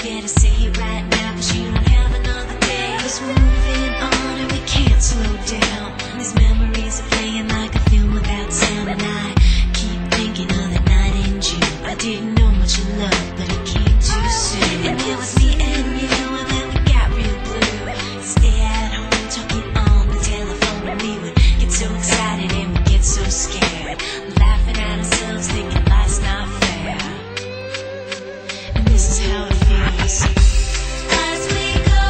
better say it right now, 'cause you don't have another day. 'Cause we're moving on and we can't slow down. These memories are playing like a film without sound, and I keep thinking of the night in June. I didn't know much of love, but it came too soon. And it was me and you, and then we got real blue. Stay at home talking on the telephone, and we would get so excited and we'd get so scared, laughing at ourselves, thinking life's not fair. And this is how it feels. As we go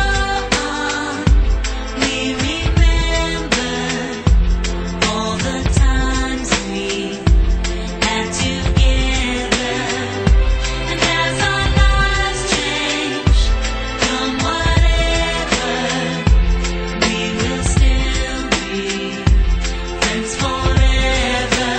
on, we remember all the times we had together. And as our lives change from whatever, we will still be friends forever.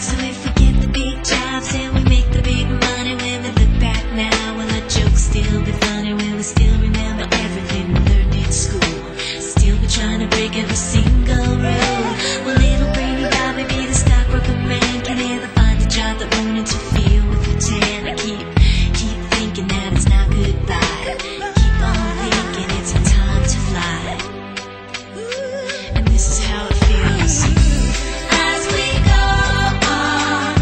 So if we get the big jobs and we make the big money, when we look back now, will our jokes still be funny? Will we still remember everything we learned in school? Still be trying to break every single rule? Will little brainy Bobby be the stockbroker man? Can he ever find a job that won't interfere with the tan? I keep thinking that it's not goodbye. Keep on thinking it's a time to fly. And this is how it feels. As we go on,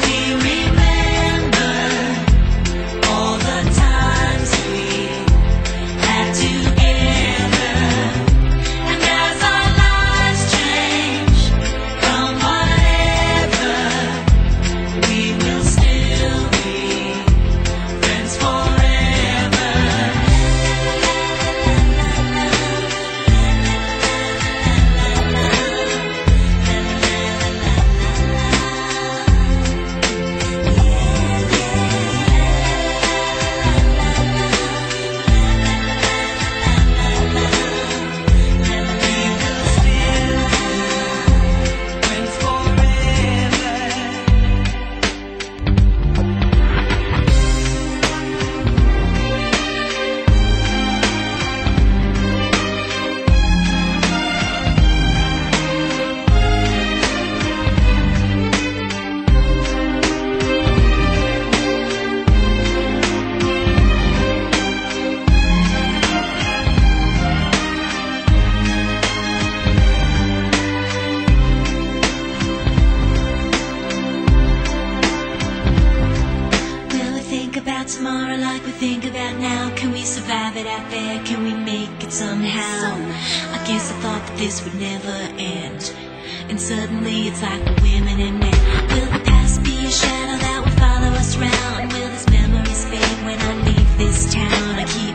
we remember all the times we had together. And as our lives change from whatever, we will still be friends forever. Will we think about tomorrow like we think about now? Can we survive it out there? Can we make it somehow? I guess I thought that this would never end, and suddenly it's like we're women and men. Will the past be a shadow that will follow us round? Will these memories fade when I leave this town? I keep